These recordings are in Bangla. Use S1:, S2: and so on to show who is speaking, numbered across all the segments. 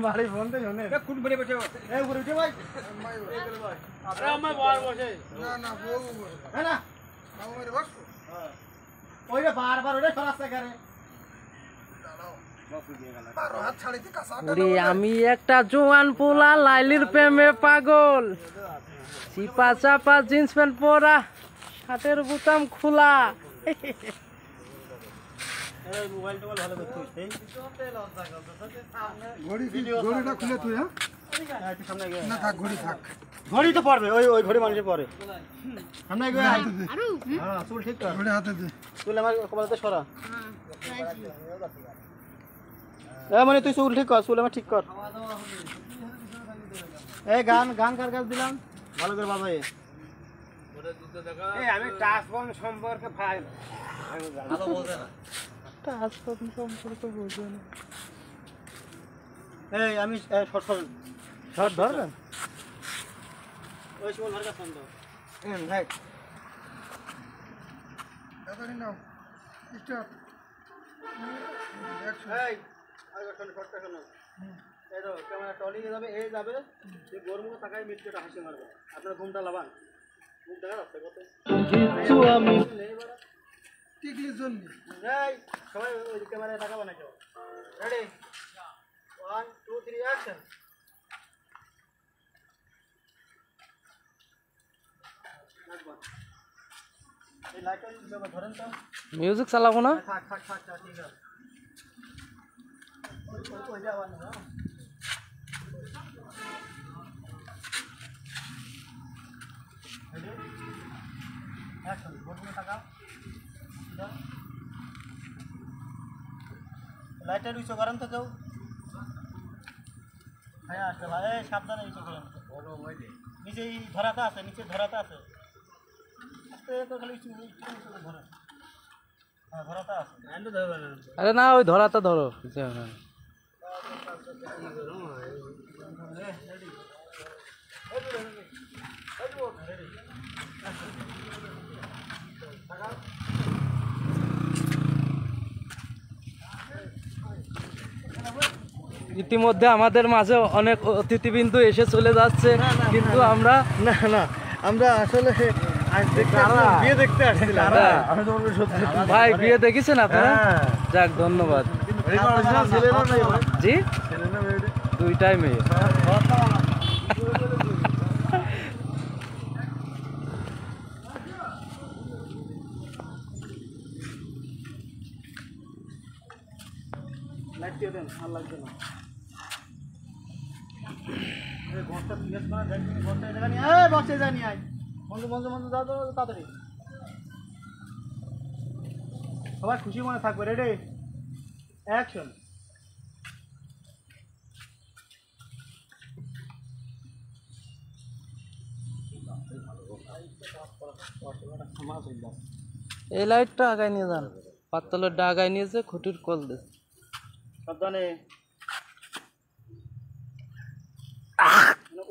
S1: বাড়ি বলতে শুনে কোন বলে বসে এই উপরে উঠে ভাই আরে আমি বার বসে না বউ হ্যাঁ না আমার বসো হ্যাঁ ওইটা বারবার ওরে সরাসতে করে
S2: আমি একটা জোয়ান পোলা লাইলির প্রেমে পাগল চিপা চাপা জিন্স প্যান্ট পরা শার্টের বোতাম খোলা
S1: ঘড়ি তো পড়বে ওই ওই ঘড়ি মানুষের পরে সামনে চুল ঠিক কর চুল আমার কপালে সরা মানে তুই চুল ঠিক কর চুল আমার ঠিক কর এই গান গান কার কাছে দিলাম ভালো করে বাজাই আমি টাচ ফোন সম্পর্কে ভালো বলতে না
S2: টাচ ফোন সম্পর্কে বুঝে না
S1: এই আমি শর্ট শর্ট ধরবেন ওই সময় ধর কাছে দাও রাইট তাড়াতাড়ি নাও স্টার্ট এই আগে শর্টটা শোনো এই দাও ক্যামেরা টলি যাবে এই যাবে যে গরমে তাকাই মিটটা হাসি মারবে আপনারা ঘুমটা লাগান ঘুম দেখা যাচ্ছে কত
S2: কিছু আমি
S1: টিকলি জন্য এই সবাই ওই ক্যামেরায় তাকাবো না কেউ রেডি 1 2 3 অ্যাকশন এই লাইটটা জমা ধরেন তো
S2: মিউজিক চালাবো না
S1: থাক থাক থাক ঠিক আছে ওই যাওয়া না রেডি অ্যাকশন বটনে তাকাও লাইটটা উঁচু করেন তো কেউ হ্যাঁ আসতে ভাই এই সাবধানে উঁচু করেন নিচে ধরাতে আছে নিচে ধরাতে আছে আস্তে তো খালি উঁচু ধরেন হ্যাঁ ধরাতে আছে
S2: আরে না ওই ধরাটা ধরো ইতিমধ্যে আমাদের মাঝে অনেক অতিথিবৃন্দ এসে চলে যাচ্ছে কিন্তু আমরা
S1: না না আমরা আসলে বিয়ে দেখতে আসছিলাম
S2: ভাই বিয়ে দেখেছেন আপনারা যাক ধন্যবাদ জি দুইটাই মেয়ে
S1: লাইট দিয়ে দেন ভালো লাগছে না এই ঘরটা পিএস করা দেন ঘরটা জায়গা নিয়ে এই বসে জানি আই বন্ধু বন্ধু বন্ধু দাও তো তাড়াতাড়ি সবাই খুশি মনে থাকবে রেডি অ্যাকশন
S2: এই লাইটটা আগায় নিয়ে যান পাততলের আগায় নিয়েছে খুঁটির কল দে
S1: সাবধানে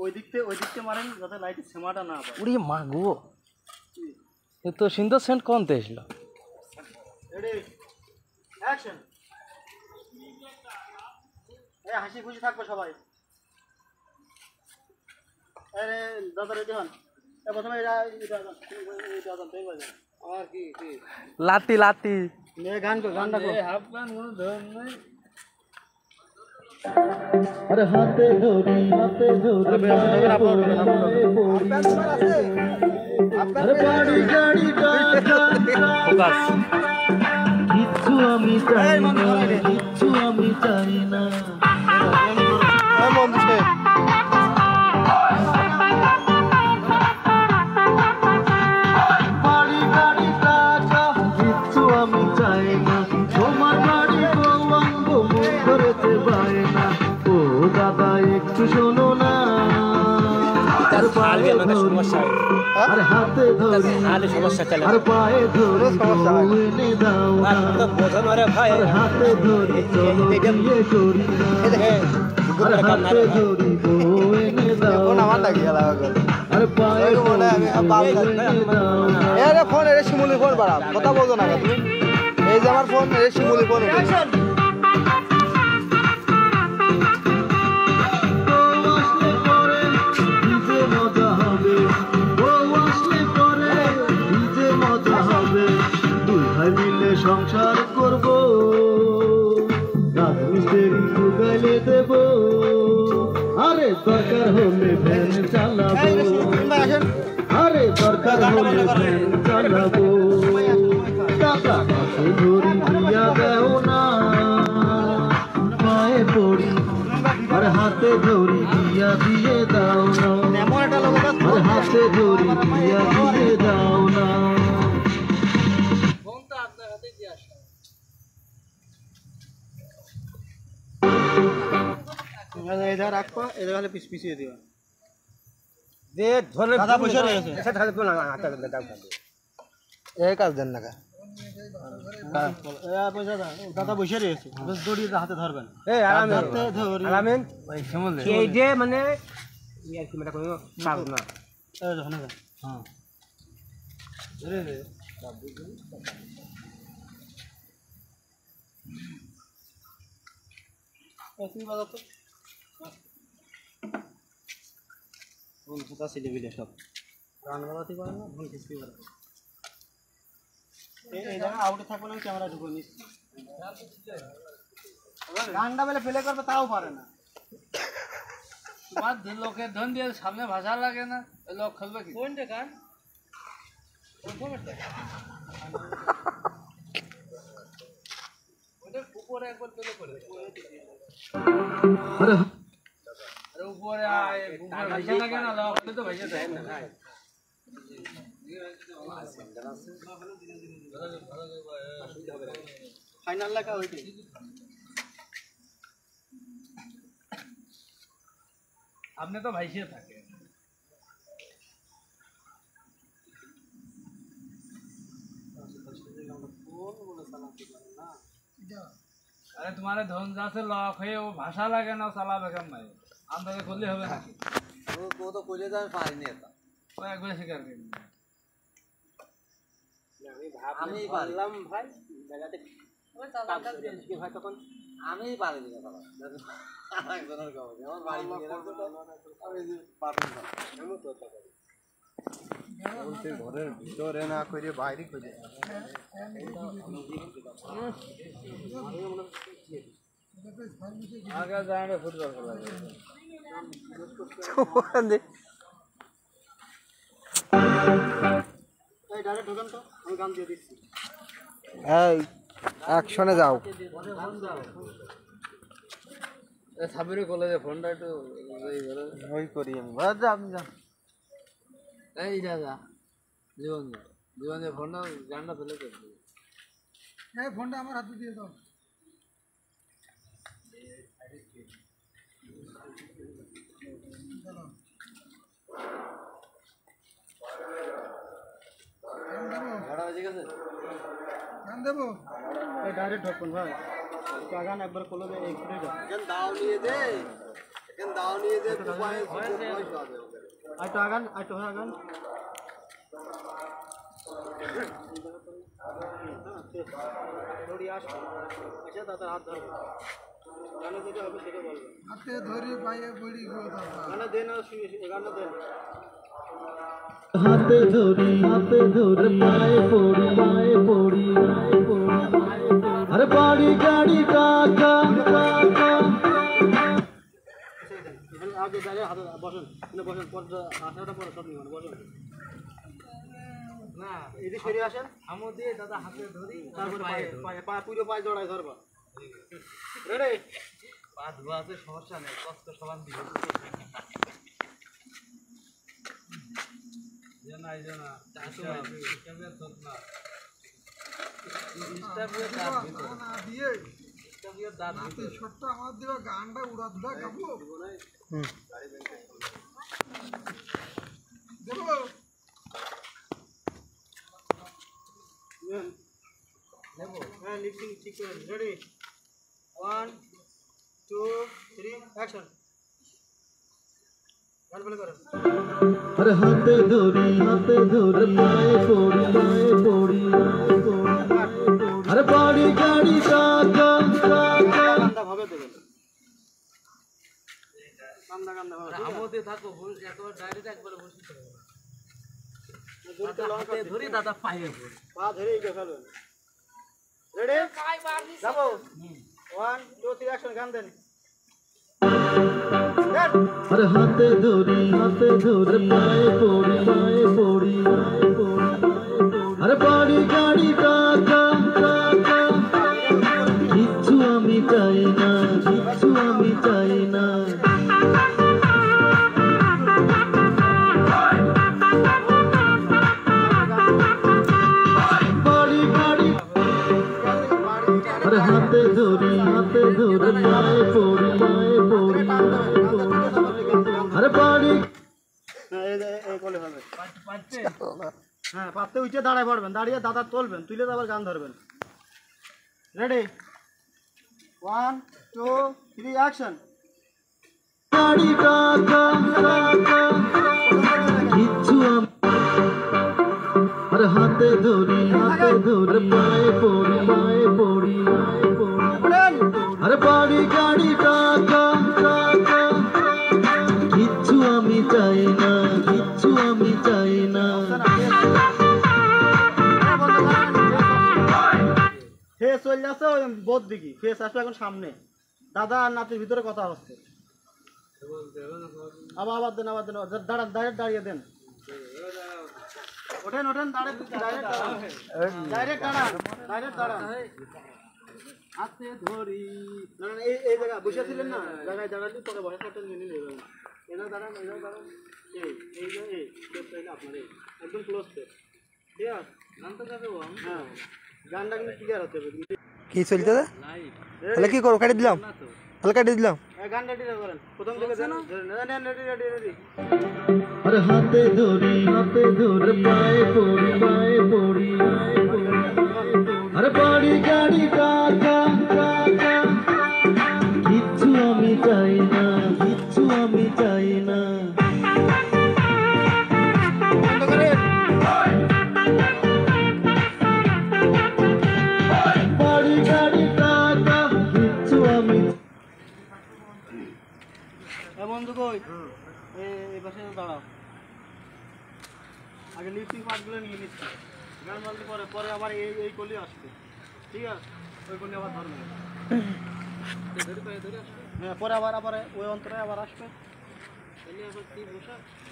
S1: ওই দিকতে মারেন যাতে লাইটের সেমাটা না পায়
S2: উড়ি মা গো এ তো সুন্দর সেন্ট কোন তে এসলো
S1: রেডি অ্যাকশন এই হাসি খুশি থাকবে সবাই আরে দাদা রেডি হন প্রথমে আমার কি
S2: লাতি লাতি
S1: গানটা
S2: হাফ গান কোনো ধরন নাই
S3: अरे हाथे धोरी अरे बाड़ी गाड़ी किच्छु आमी चाइ ना बाड़ी गाड़ी किच्छु आमी चाइ ना তোমার বাড়ি বউয়াঙ্গ মুখ ধরেতে পারে না ও দাদা একটু শোনো না আর হাতে ধরি আর পায়ে ধরি এনে দাও না আর হাতে ধরি চলো বিয়ে করি আর হাতে ধরি এনে দাও আর পায়ে এনে দাও না
S1: ফোন এর শিমুলি ফোন বাড়া কথা বলছো না তুমি এই যে আমার ফোন এর শিমুলি ফোন
S3: স্টেরিং জোগাইলে দেব আরে দরকার হলে ভ্যান চালাবো আরে দরকার হলে ভ্যান চালাবো দাদা হাতে ধরি দিয়া দেও না পায়ে পড়ি আর হাতে ধরি দিয়া দিয়ে দাও না আর হাতে ধরি দিয়া দিয়ে দাও না
S1: इधर रखो इधर वाले पीस पीछे दियो दे धोले दादा पैसा रहे আছে ऐसा ढाल को ना आता दादा एक आज দেন নাকা পয়সা দাদা বসে রয়েছে বস দড়ি হাতে ধরবেন এই আরামে ধরি আরামে ভাই সমল দে এই যে মানে ইয়ার কি মেটা কোনো কাজ না এই দেখো না হ্যাঁ রে রে ऐसी बात तो ফোন সুতা সিলে বিলে সব গান বাজাতে পারে না ফোন কিস্তি করে এই জায়গা আউটে থাকবে না ক্যামেরা ঢুকে নিস গানটা বলে প্লে করবে তাও পারে না
S2: বাদ লোকের ধন দিয়ে সামনে ভাষা লাগে না লোক খেলবে কি কোনটা গান ওটা উপরে একবার তুলে করে আরে উপরে আয় ভাষা লাগে না লোক খেলে তো ভাষা দেয় না
S1: ফাইনাল লেখা হইছে
S2: আপনি তো ভাইসে থাকে अरे तुम्हारे धन से लॉक है वो भाषा लगे ना साला बेगम भाई हम तो खोलले হবে নাকি
S1: वो तो कोले जा पारी नहीं था
S2: ও একবার স্বীকার করি
S1: আমি বললাম ভাই জায়গাতে ওই চালাটা দিয়েছি কি ভাই তখন আমি পারি না বাবা আরেকজনের গাও আমার বাড়ি নিয়ে রাখো তো আমি পারি না আমি তো কথা করি বলতে ঘরের ভিতরে না করে বাইরে করে
S2: আগে যাইলে ফুটবল খেলা
S1: ওখানে এই ডাইরেক্ট ঢোকান তো আমি গান দিয়ে দিচ্ছি এই অ্যাকশনে যাও
S2: এ সাবিরে কলেজে ফোনটা একটু
S1: ওই করি আমি যা আপনি যা
S2: এই যা যা জীবন জীবন ফোনটা গানটা ফেলে দে
S1: এই ফোনটা আমার হাতে দিয়ে দাও গান দেবো ডাইরেক্ট ঢোকুন ভাই গান একবার করলে এখন দাও নিয়ে দে এখন দাও নিয়ে দে আইটো আগান আইটো হয় আগান थोड़ी आस अच्छा दादा हाथ धर गाना যেটা হবে সেটা বলবে হাতে ধরি পায়ে পড়ি গো দাদা গানা দেন গানা দেন
S3: হাতে ধরি পায়ে পড়ি আরে বাড়ি গাড়ি টাকা
S1: আগে দাঁড়িয়ে হাতে বসেন বসেন পর্দা আঠাটা পরে সব নিবেন বসেন না এই যে সরে আসেন আমো দিয়ে দাদা হাতে ধরি তারপরে পায়ে পুরো পায়ে জড়াই ধরবা রেডি পা ধোয়া আছে সমস্যা নেই কষ্ট সমান দিবে
S2: জানা জানা তাতো কেমনে তো না ইনস্টাগ্রামে দাঁত দিতে না দিয়ে ইনস্টাগ্রামে দাঁত দিতে শটটা আমার দিবা গানটা উড়া দুড়া গাবো
S1: দেখো হ্যাঁ লিপসিং ঠিক করে রেডি 1 2 3 অ্যাকশন গান প্লে করো
S3: আরে হাতে ধরি পায়ে পড়ি আরে বাড়ি গাড়ি টাকা
S1: গানটা ভাবে দেবেন গানটা ভাবে
S2: আমোদে থাকো একবার ডাইরেক্ট একবার বসে থাকো হাতে ধরি দাদা পায়ে পড়ি
S1: পা ধরে এগিয়ে ফেলবেন রেডি যাবো 1 2 3 অ্যাকশন গান দেন
S3: আরে হাতে ধরি পায়ে পড়ি আরে বাড়ি গাড়ি টাকা কিচ্ছু আমি চাই না বাড়ি গাড়ি আরে হাতে ধরি পায়ে পড়ি আরে বাড়ি
S1: হ্যাঁ পাতে উঠে দাঁড়ায় পড়বেন, দাঁড়িয়ে দাদা তুলবেন, তুলে আবার গান ধরবেন। Ready 1 2 3 action.
S3: গাড়ি টাকা কিচ্ছু আরে হাতে ধরি পায়ে পড়ি আরে বাড়ি গাড়ি টাকা কিচ্ছু আমি চাই না
S1: ফেস চলে যাচ্ছে বোধ দিকে, ফেস আসবে এখন সামনে, দাদা আর নাতির ভিতরে কথা হচ্ছে। আবার দেন দাঁড়িয়ে দেন, ওঠেন ডাইরেক্ট দাঁড়ান হাতে ধরি। না এই জায়গা বসেছিলেন না, জায়গায় দাঁড়ালি পরে বসে থাকতেন নিয়ে নেবেন। দাঁড়ান এই আপনার একদম ক্লোজ ঠিক আছে। গান তো গাবে, হ্যাঁ গানটা কিন্তু ক্লিয়ার হতে হবে।
S4: কি চলতে তাহলে কি করবো? কাটি দিলাম,
S1: গান রেডি করেন প্রথম থেকে রেডি।
S3: আরে হাতে ধরি পায়ে পড়ি আরে বাড়ি গাড়ি টাকা কিচ্ছু আমি চাই না বাড়ি গাড়ি টাকা কিচ্ছু আমি
S1: বন্ধু কই এই পাশে দাঁড়াও, আগে লিপসিং পার্টগুলো নিয়ে নিচ্ছি, গান বলতে পরে আবার এই কলি আসবে, ঠিক আছে? ওই কলি আবার ধরবে, হ্যাঁ পরে আবার ওই অন্তরে আবার আসবে।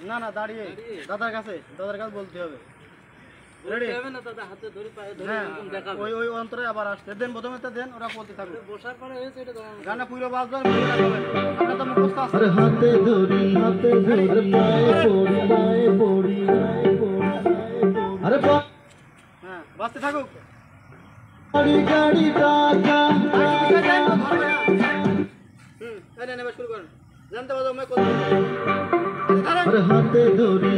S1: না দাঁড়িয়ে দাদার কাছে বলতে হবে। রেডি? ওই অন্তরে আবার আসবে, দেন প্রথমে দেন, ওরা বলতে থাকবে। গানটা পুরো বাজবে, আপনার তো মুখস্থ আছে।
S3: আরে হাতে ধরি পায়ে পড়ি আরে
S1: হ্যাঁ বাজতে থাকুক।
S3: বাড়ি গাড়ি টাকা
S1: শুরু করেন, জানতে পারো
S3: আরে হাতে ধরি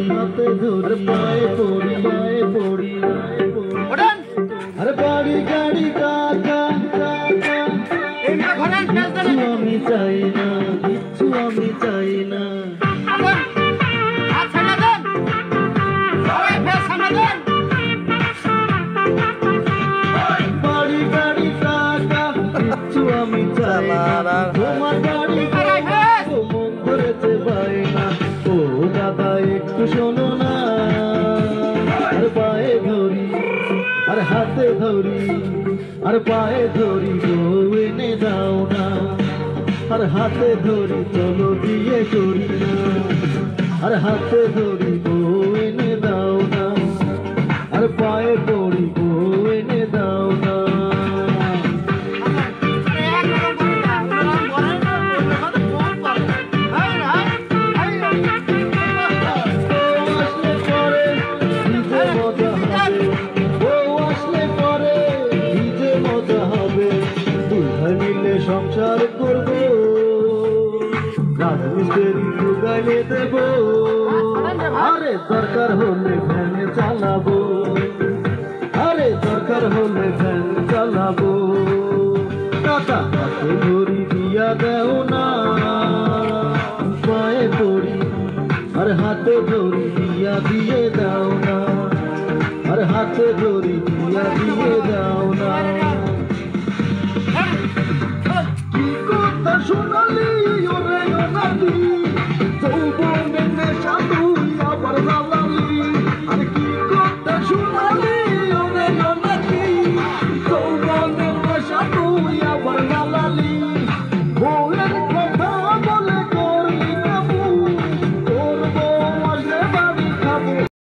S3: পায়ে পড়ি আরে বাড়ি গাড়ি টাকা কিচ্ছু আমি চাই না বাড়ি গাড়ি টাকা কিচ্ছু আমি চাই না তোমার গাড়ি মন ধরেছে বায়না ও দাদা একটু শোনো না আর পায়ে ধরি আর হাতে ধরি আর পায়ে ধরি গো এনে দাও না আর হাতে ধরি চলো বিয়ে করি না আর হাতে ধরি গো এনে দাও না আর পায়ে পড়ি গো এনে দাও না সংসার করবো রাজমিস্ত্রি যোগাইলে দেব আরে দরকার হলে ভ্যান চালাবো টাকা হাতে ধরি দিয়া দেও না পায়ে পড়ি আর হাতে ধরি দিয়া দিয়ে দাও না আর হাতে ধরি দিয়া দিয়ে দাও না